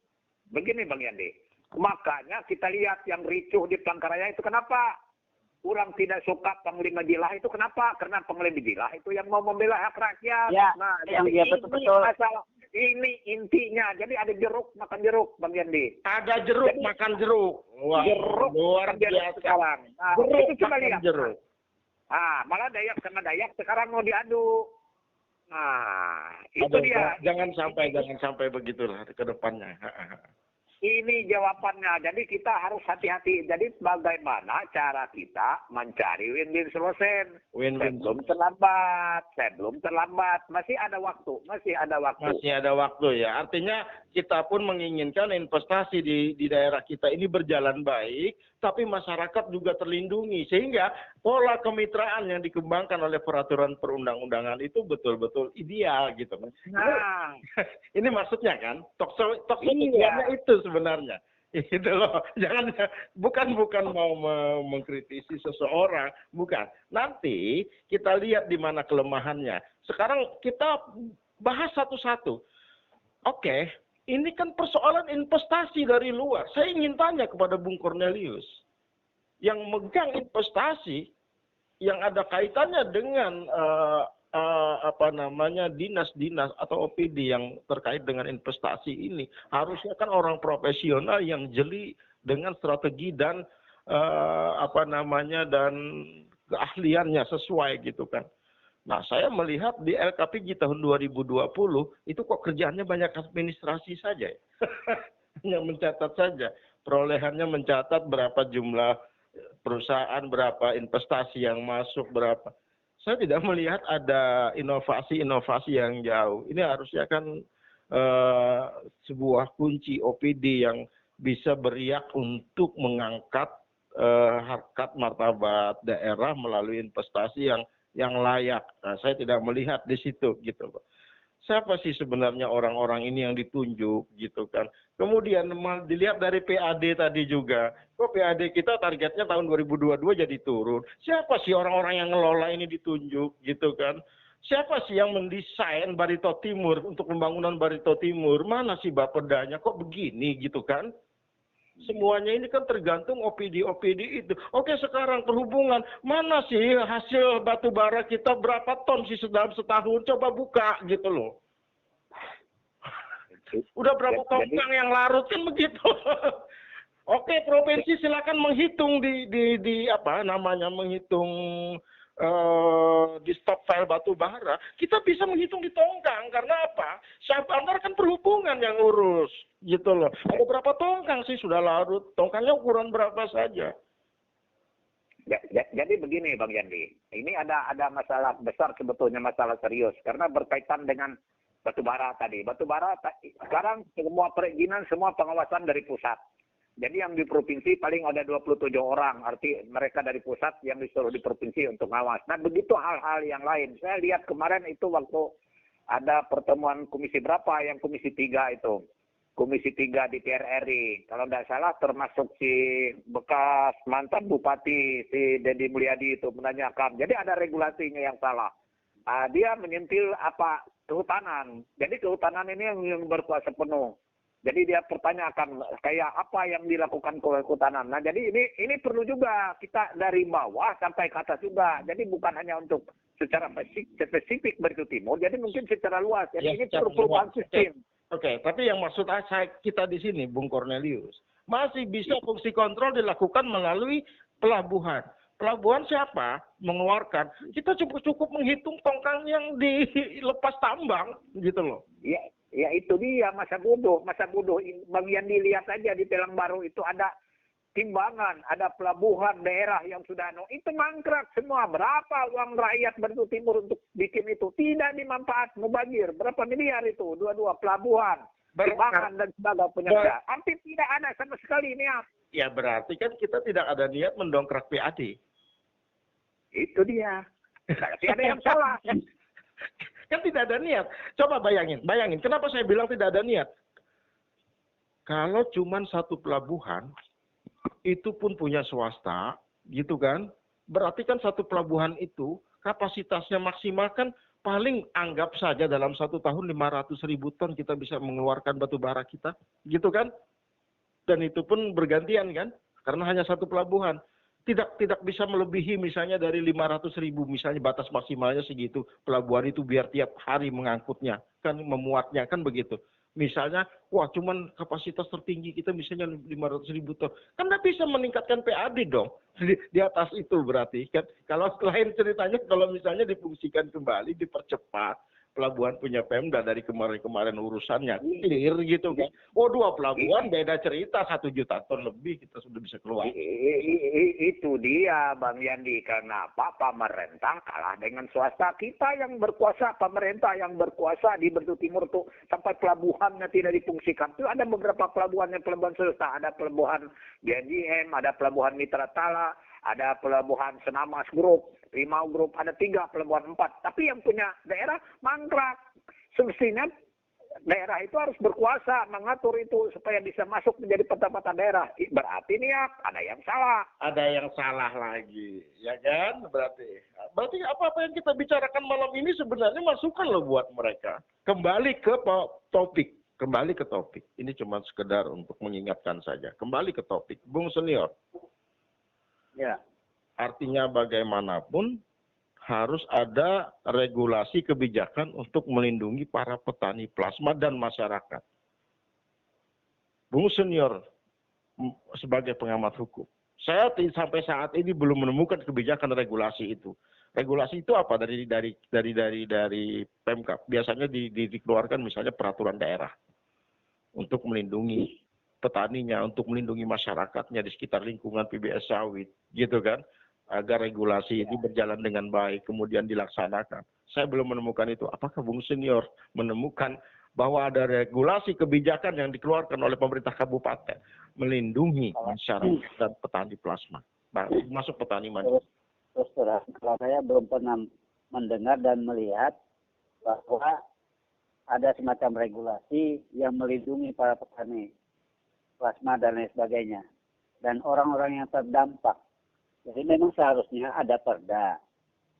begini Bang Yandi. Makanya kita lihat yang ricuh di Palangkaraya itu kenapa? Orang tidak suka Panglima Jilah itu kenapa? Karena Panglima Jilah itu yang mau membela hak rakyat. Ya, nah, yang dia betul-betul. Ini intinya. Jadi ada jeruk, makan jeruk, Bang Yandi. Ada jeruk, jadi, makan jeruk. Wah, jeruk, luar biasa sekarang. Nah, jeruk, itu coba lihat. Jeruk. Nah, malah Dayak sama Dayak sekarang mau diadu. Nah, itu dia. Jangan sampai begitulah ke depannya. Ini jawabannya. Jadi kita harus hati-hati. Jadi bagaimana cara kita mencari win-win solution. Sebelum terlambat. Masih ada waktu. Masih ada waktu ya. Artinya kita pun menginginkan investasi di daerah kita ini berjalan baik. Tapi masyarakat juga terlindungi. Sehingga pola kemitraan yang dikembangkan oleh peraturan perundang-undangan itu betul-betul ideal gitu. Nah, ini maksudnya kan. Tujuannya itu sebenarnya. Itu loh. Jangan bukan mau mengkritisi seseorang, bukan. Nanti kita lihat di mana kelemahannya. Sekarang kita bahas satu-satu. Oke, ini kan persoalan investasi dari luar. Saya ingin tanya kepada Bung Cornelius, yang megang investasi yang ada kaitannya dengan dinas-dinas atau OPD yang terkait dengan investasi ini, harusnya kan orang profesional yang jeli dengan strategi dan dan keahliannya sesuai gitu kan. Nah, saya melihat di LKPJ tahun 2020 itu kok kerjaannya banyak administrasi saja. Hanya mencatat saja. Perolehannya mencatat berapa jumlah perusahaan, berapa investasi yang masuk, berapa. Saya tidak melihat ada inovasi-inovasi yang jauh. Ini harusnya kan sebuah kunci OPD yang bisa beriak untuk mengangkat harkat martabat daerah melalui investasi yang layak. Nah, saya tidak melihat di situ gitu, Pak. Siapa sih sebenarnya orang-orang ini yang ditunjuk gitu kan. Kemudian dilihat dari PAD tadi juga. Kok PAD kita targetnya tahun 2022 jadi turun. Siapa sih orang-orang yang ngelola ini ditunjuk gitu kan. Siapa sih yang mendesain Barito Timur untuk pembangunan Barito Timur? Mana sih bapedanya kok begini gitu kan. Semuanya ini kan tergantung OPD itu. Oke, sekarang perhubungan. Mana sih hasil batu bara kita berapa ton sih dalam setahun? Coba buka gitu loh. Udah berapa tongkang yang larut kan begitu. Oke, provinsi silakan menghitung di apa namanya, menghitung di stok file batu bara. Kita bisa menghitung di tongkang karena apa? Syah Bandar kan perhubungan yang urus gitu loh. Ada berapa tongkang sih sudah larut? Tongkangnya ukuran berapa saja? Jadi begini Bang Yandi, ini ada masalah besar sebetulnya, masalah serius karena berkaitan dengan batu bara tadi. Batu bara sekarang semua perizinan, semua pengawasan dari pusat. Jadi yang di provinsi paling ada 27 orang, arti mereka dari pusat yang disuruh di provinsi untuk ngawas. Nah begitu hal-hal yang lain. Saya lihat kemarin itu waktu ada pertemuan komisi berapa, yang komisi 3 itu. Komisi 3 di RRI. Kalau tidak salah termasuk si bekas mantan bupati, si Deddy Mulyadi itu menanyakan. Jadi ada regulasinya yang salah. Dia menyentil apa kehutanan. Jadi kehutanan ini yang berkuasa penuh. Jadi dia pertanyakan kayak apa yang dilakukan kehutanan. Nah jadi ini perlu juga kita dari bawah sampai ke atas juga. Jadi bukan hanya untuk secara spesifik Barito Timur, jadi mungkin secara luas. Jadi ini perlu perubahan sistem. Oke, tapi yang maksud kita di sini, Bung Cornelius, masih bisa fungsi kontrol dilakukan melalui pelabuhan. Pelabuhan siapa mengeluarkan? Kita cukup menghitung tongkang yang dilepas tambang, gitu loh. Ya itu dia masa bodoh. Bang Yandi lihat aja di Pelang Baru itu ada timbangan, ada pelabuhan daerah yang sudah itu mangkrak semua. Berapa uang rakyat Barito Timur untuk bikin itu? Tidak dimanfaat, mubazir. Berapa miliar itu? Dua pelabuhan, timbangan dan sebagainya penyelesaian. Hampir tidak ada sama sekali niat. Ya berarti kan kita tidak ada niat mendongkrak PAD. Itu dia. Berarti ada yang salah. Kan tidak ada niat. Coba bayangin. Kenapa saya bilang tidak ada niat? Kalau cuma satu pelabuhan, itu pun punya swasta, gitu kan? Berarti kan satu pelabuhan itu kapasitasnya maksimal kan paling anggap saja dalam 1 tahun 500.000 ton kita bisa mengeluarkan batu bara kita, gitu kan? Dan itu pun bergantian kan? Karena hanya satu pelabuhan. Tidak bisa melebihi misalnya dari 500.000 misalnya batas maksimalnya segitu, pelabuhan itu biar tiap hari mengangkutnya kan, memuatnya kan begitu. Misalnya wah cuman kapasitas tertinggi kita misalnya 500.000 ton, kan nggak bisa meningkatkan PAD dong di atas itu. Berarti kan kalau lain ceritanya kalau misalnya difungsikan kembali, dipercepat, pelabuhan punya Pemda dari kemarin urusannya clear gitu kan. Oh 2 pelabuhan beda cerita, 1 juta ton lebih kita sudah bisa keluar. Itu dia Bang Yandi, karena apa? Pemerintah kalah dengan swasta. Kita yang berkuasa, pemerintah yang berkuasa di Barito Timur tuh sampai pelabuhannya tidak difungsikan. Itu ada beberapa pelabuhan swasta, ada pelabuhan GNIM, ada pelabuhan Mitra Tala, ada pelabuhan Senamas Group, Rimau Group, ada 3 pelabuhan 4. Tapi yang punya daerah mangkrak. Semestinya daerah itu harus berkuasa mengatur itu supaya bisa masuk menjadi peta-peta daerah. Berarti niat ada yang salah. Ada yang salah lagi, ya kan? Berarti apa yang kita bicarakan malam ini sebenarnya masukan loh buat mereka. Kembali ke topik. Ini cuma sekedar untuk mengingatkan saja. Kembali ke topik. Bung Senior. Ya. Artinya bagaimanapun harus ada regulasi kebijakan untuk melindungi para petani plasma dan masyarakat. Bung Senior sebagai pengamat hukum, saya sampai saat ini belum menemukan kebijakan regulasi itu. Regulasi itu apa dari Pemkab? Biasanya dikeluarkan misalnya peraturan daerah untuk melindungi petaninya, untuk melindungi masyarakatnya di sekitar lingkungan PBS sawit, gitu kan? Agar regulasi ini berjalan dengan baik, kemudian dilaksanakan. Saya belum menemukan itu. Apakah Bung Senior menemukan bahwa ada regulasi kebijakan yang dikeluarkan oleh pemerintah kabupaten melindungi masyarakat dan petani plasma, masuk petani mandiri? Terus terang, kalau saya belum pernah mendengar dan melihat bahwa ada semacam regulasi yang melindungi para petani plasma dan lain sebagainya dan orang-orang yang terdampak. Jadi memang seharusnya ada perda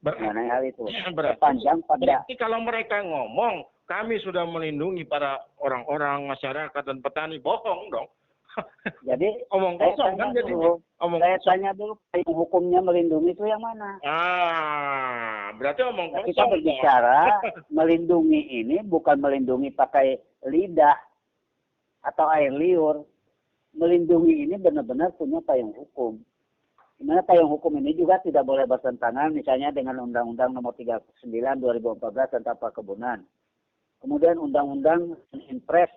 mengenai hal itu. Berarti kalau mereka ngomong kami sudah melindungi para orang-orang masyarakat dan petani, bohong dong. Jadi omong kosong kan jadi. Saya tanya dulu payung hukumnya melindungi itu yang mana? Berarti omong kosong. Kita berbicara melindungi ini bukan melindungi pakai lidah atau air liur. Melindungi ini benar-benar punya payung hukum. Dimana payung hukum ini juga tidak boleh bertentangan misalnya dengan Undang-Undang Nomor 39 2014 tentang perkebunan. Kemudian Undang-Undang Impres.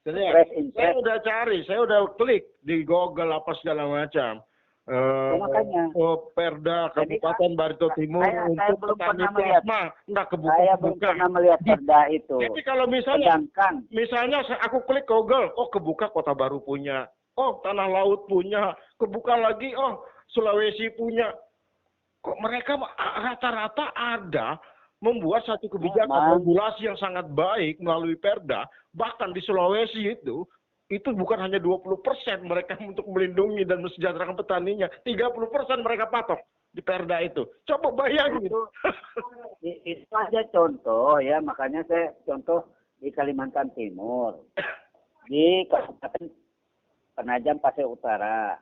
Saya udah cari, saya udah klik di Google apa segala macam. Makanya. Perda Kabupaten Barito Timur untuk petani plasma. Saya belum pernah melihat perda itu. Jadi kalau misalnya aku klik Google, kebuka Kota Baru punya, Tanah Laut punya, kebuka lagi, Sulawesi punya. Kok mereka rata-rata ada membuat satu kebijakan regulasi yang sangat baik melalui perda, bahkan di Sulawesi itu bukan hanya 20% mereka untuk melindungi dan mensejahterakan petaninya, 30% mereka patok di perda itu. Coba bayangin. Itu aja contoh ya, makanya saya contoh di Kalimantan Timur, di Kabupaten Penajam Pasir Utara.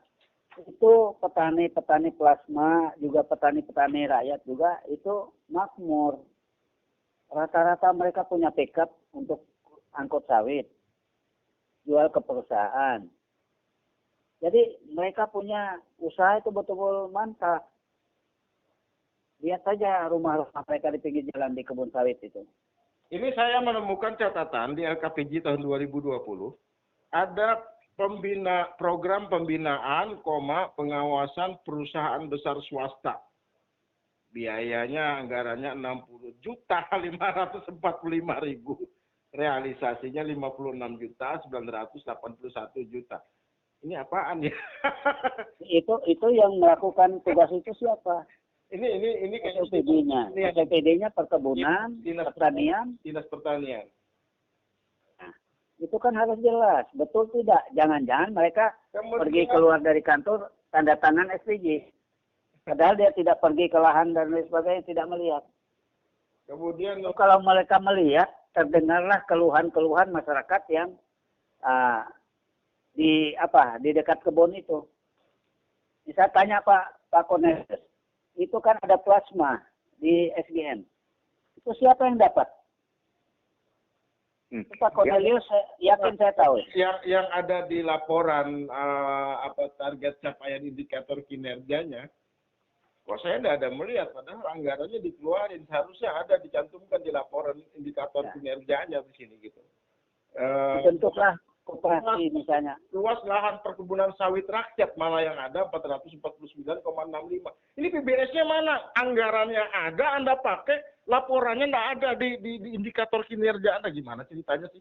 Itu petani-petani plasma, juga petani-petani rakyat juga itu makmur. Rata-rata mereka punya pickup untuk angkut sawit, jual ke perusahaan. Jadi mereka punya usaha itu betul-betul mantap. Lihat saja rumah-rumah mereka di pinggir jalan di kebun sawit itu. Ini saya menemukan catatan di LKPJ tahun 2020, ada program pembinaan, pengawasan perusahaan besar swasta. Biayanya anggarannya 60.545.000. Realisasinya 56.981.000. Ini apaan ya? Itu yang melakukan tugas itu siapa? Ini SPD-nya. SPD-nya perkebunan, pertanian. Dinas Pertanian. Nah, itu kan harus jelas. Betul tidak? Jangan-jangan mereka pergi keluar dari kantor tanda tangan SPJ. Padahal dia tidak pergi ke lahan dan lain sebagainya, tidak melihat. Kemudian kalau mereka melihat, terdengarlah keluhan-keluhan masyarakat yang di dekat kebun itu. Bisa tanya Pak Cornelius, itu kan ada plasma di SGN. Itu siapa yang dapat? Pak Cornelius yakin saya tahu. Yang ada di laporan target capaian indikator kinerjanya. Kok saya tidak ada melihat, padahal anggarannya dikeluarin, seharusnya ada dicantumkan di laporan indikator kinerjanya di sini gitu. Bentuklah koperasi misalnya. Luas lahan perkebunan sawit rakyat malah yang ada 449,65. Ini PBS-nya mana? Anggarannya ada, Anda pakai, laporannya tidak ada di indikator kinerja Anda. Gimana ceritanya sih?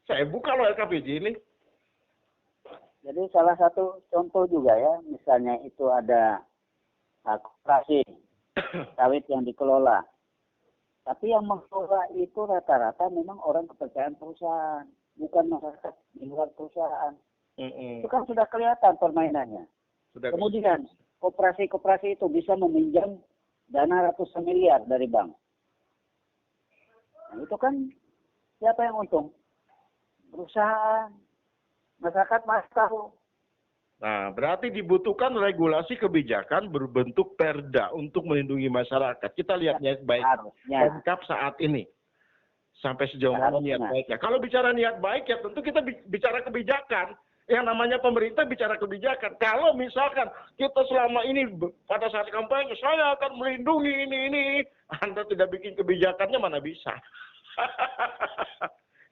Saya buka loh LKPJ ini. Jadi salah satu contoh juga ya, misalnya itu ada koperasi sawit yang dikelola. Tapi yang mengelola itu rata-rata memang orang kepercayaan perusahaan, bukan masyarakat di luar perusahaan. Itu kan sudah kelihatan permainannya. Kemudian koperasi-koperasi itu bisa meminjam dana ratusan miliar dari bank. Nah, itu kan siapa yang untung? Perusahaan. Masyarakat masih tahu. Nah, berarti dibutuhkan regulasi kebijakan berbentuk perda untuk melindungi masyarakat. Kita lihatnya baik Pemkab saat ini. Sampai sejauh mana niat baiknya. Kalau bicara niat baik ya tentu kita bicara kebijakan. Yang namanya pemerintah bicara kebijakan. Kalau misalkan kita selama ini pada saat kampanye, saya akan melindungi ini. Anda tidak bikin kebijakannya, mana bisa.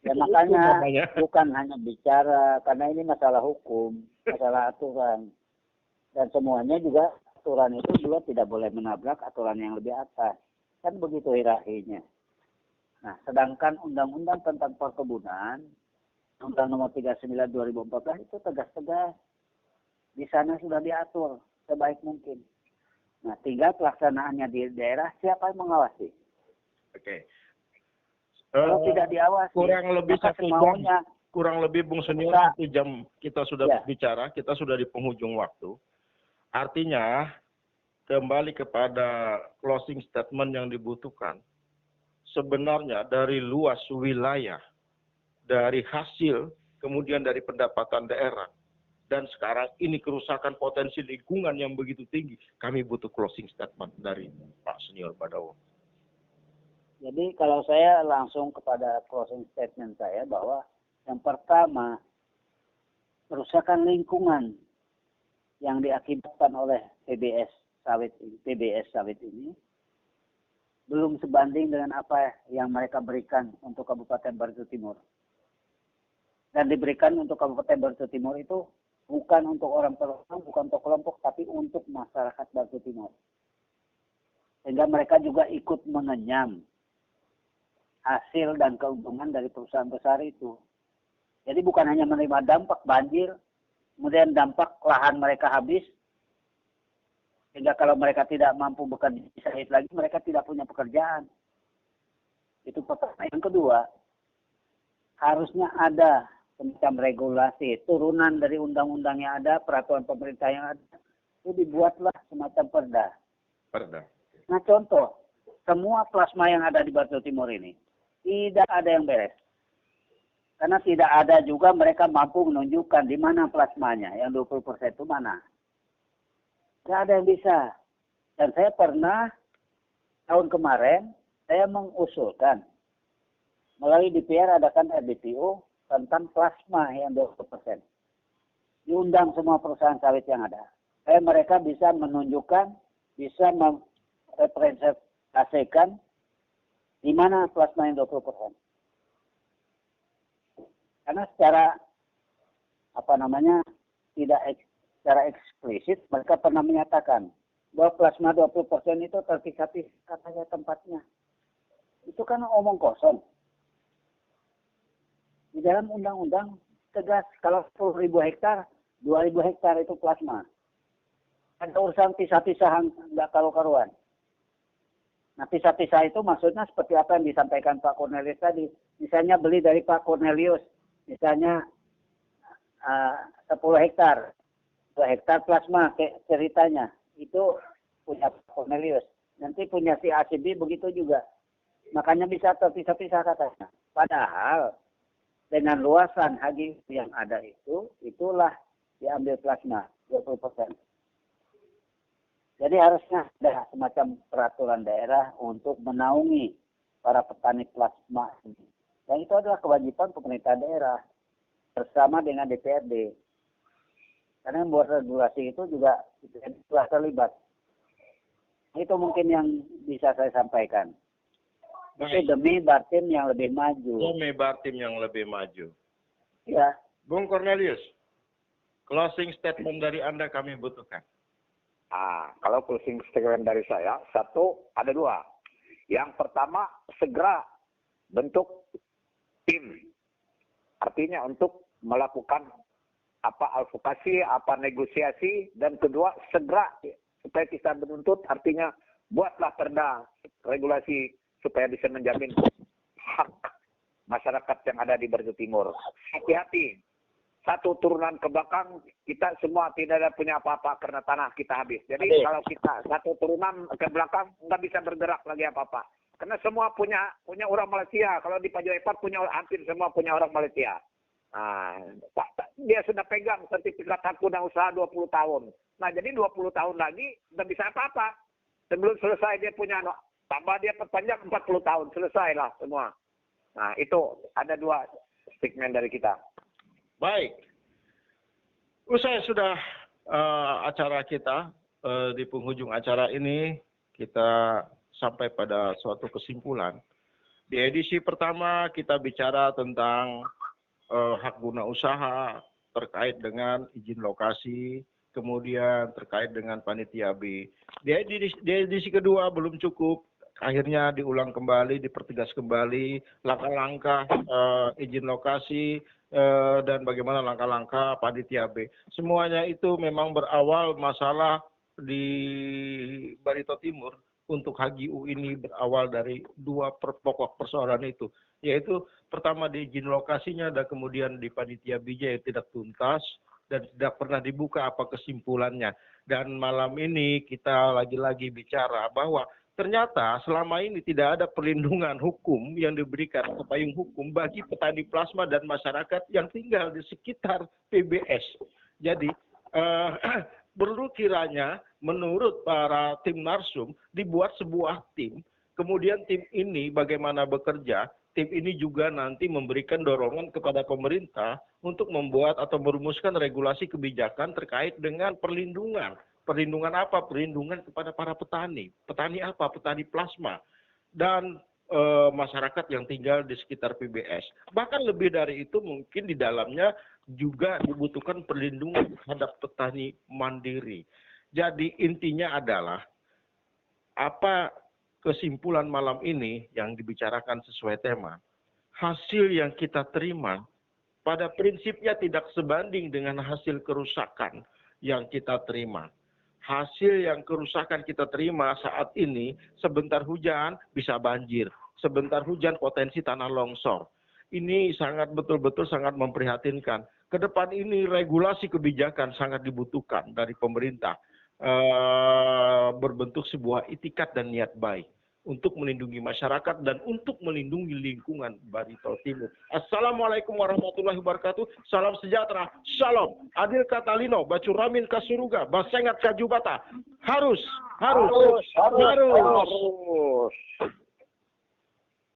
Ya makanya bukan hanya bicara, karena ini masalah hukum, masalah aturan. Dan semuanya juga aturan itu juga tidak boleh menabrak aturan yang lebih atas. Kan begitu hierarkinya. Nah, sedangkan undang-undang tentang perkebunan, Undang Nomor 39 2014 itu tegas-tegas. Di sana sudah diatur sebaik mungkin. Nah, tinggal pelaksanaannya di daerah, siapa yang mengawasi? Oke. Kalau tidak diawasi, kurang lebih maka 1 semaunya. jam. Kurang lebih Bung Senior Nah, 1 jam kita sudah ya. bicara, kita sudah di penghujung waktu. Artinya, kembali kepada closing statement yang dibutuhkan. Sebenarnya dari luas wilayah, dari hasil, kemudian dari pendapatan daerah, dan sekarang ini kerusakan potensi lingkungan yang begitu tinggi, kami butuh closing statement dari Pak Senior Badowo. Jadi kalau saya langsung kepada closing statement saya bahwa yang pertama, kerusakan lingkungan yang diakibatkan oleh TBS sawit ini belum sebanding dengan apa yang mereka berikan untuk Kabupaten Barito Timur. Dan diberikan untuk Kabupaten Barito Timur itu bukan untuk orang per orang, bukan untuk kelompok, tapi untuk masyarakat Barito Timur. Sehingga mereka juga ikut mengenyam hasil dan keuntungan dari perusahaan besar itu. Jadi bukan hanya menerima dampak banjir, kemudian dampak lahan mereka habis, sehingga kalau mereka tidak mampu bekerja sawit lagi, mereka tidak punya pekerjaan. Itu pertama. Yang kedua, harusnya ada semacam regulasi, turunan dari undang-undang yang ada, peraturan pemerintah yang ada, itu dibuatlah semacam perda. Nah contoh, semua plasma yang ada di Barito Timur ini, tidak ada yang beres. Karena tidak ada juga mereka mampu menunjukkan di mana plasmanya, yang 20% itu mana. Tidak ada yang bisa. Dan saya pernah, tahun kemarin, saya mengusulkan, melalui DPR adakan RDPO tentang plasma yang 20%. Diundang semua perusahaan sawit yang ada. Supaya mereka bisa menunjukkan, bisa merepresentasikan di mana plasma yang 20%. Karena secara tidak secara eksplisit mereka pernah menyatakan bahwa plasma 20% itu terpisah-pisah katanya tempatnya. Itu kan omong kosong. Di dalam undang-undang tegas kalau 10.000 hektar, 2.000 hektar itu plasma. Ada urusan pisah-pisahan nggak karu-karuan. Nah, pisah-pisah itu maksudnya seperti apa yang disampaikan Pak Cornelius tadi. Misalnya beli dari Pak Cornelius, misalnya 10 hektar, 2 hektar plasma ceritanya. Itu punya Pak Cornelius. Nanti punya si ACB begitu juga. Makanya bisa terpisah-pisah katanya. Padahal dengan luasan hagi yang ada itu, itulah diambil plasma 20%. Jadi harusnya ada semacam peraturan daerah untuk menaungi para petani plasma ini. Dan itu adalah kewajiban pemerintah daerah bersama dengan DPRD. Karena membuat regulasi itu juga telah terlibat. Itu mungkin yang bisa saya sampaikan. Itu demi Bartim yang lebih maju. Demi Bartim yang lebih maju. Ya. Bung Cornelius, closing statement dari Anda kami butuhkan. Kalau closing statement dari saya, ada 2. Yang pertama, segera bentuk tim. Artinya untuk melakukan advokasi, negosiasi, dan kedua, segera supaya kita menuntut, artinya buatlah perda regulasi supaya bisa menjamin hak masyarakat yang ada di Barito Timur. Hati-hati. 1 turunan ke belakang, kita semua tidak ada punya apa-apa karena tanah kita habis. Jadi kalau kita 1 turunan ke belakang, nggak bisa bergerak lagi apa-apa. Karena semua punya orang Malaysia. Kalau di Pajoepat hampir semua punya orang Malaysia. Dia sudah pegang sertifikat hak guna usaha 20 tahun. Nah, jadi 20 tahun lagi nggak bisa apa-apa. Sebelum selesai dia punya, tambah dia perpanjang 40 tahun. Selesailah semua. Nah, itu ada 2 statement dari kita. Baik. Usai sudah acara kita, di penghujung acara ini kita sampai pada suatu kesimpulan. Di edisi pertama kita bicara tentang hak guna usaha terkait dengan izin lokasi, kemudian terkait dengan panitia B. Di edisi kedua belum cukup, akhirnya diulang kembali, dipertegas kembali langkah-langkah izin lokasi dan bagaimana langkah-langkah panitia B. Semuanya itu memang berawal masalah di Barito Timur. Untuk HGU ini berawal dari dua pokok persoalan itu, yaitu pertama di izin lokasinya dan kemudian di panitia BJ yang tidak tuntas dan tidak pernah dibuka apa kesimpulannya. Dan malam ini kita lagi-lagi bicara bahwa ternyata selama ini tidak ada perlindungan hukum yang diberikan atau payung hukum bagi petani plasma dan masyarakat yang tinggal di sekitar PBS. Jadi perlu kiranya menurut para tim Narsum dibuat sebuah tim, kemudian tim ini bagaimana bekerja, tim ini juga nanti memberikan dorongan kepada pemerintah untuk membuat atau merumuskan regulasi kebijakan terkait dengan perlindungan. Perlindungan apa? Perlindungan kepada para petani. Petani apa? Petani plasma. Dan masyarakat yang tinggal di sekitar PBS. Bahkan lebih dari itu mungkin di dalamnya juga dibutuhkan perlindungan terhadap petani mandiri. Jadi intinya adalah apa kesimpulan malam ini yang dibicarakan sesuai tema. Hasil yang kita terima pada prinsipnya tidak sebanding dengan hasil kerusakan yang kita terima. Hasil yang kerusakan kita terima saat ini, sebentar hujan bisa banjir, sebentar hujan potensi tanah longsor. Ini sangat betul-betul sangat memprihatinkan. Ke depan ini regulasi kebijakan sangat dibutuhkan dari pemerintah. Berbentuk sebuah itikat dan niat baik untuk melindungi masyarakat dan untuk melindungi lingkungan Barito Timur. Assalamualaikum warahmatullahi wabarakatuh. Salam sejahtera. Shalom. Adil Katalino, Bacuramin Kasuruga, Basengat Kajubata. Harus.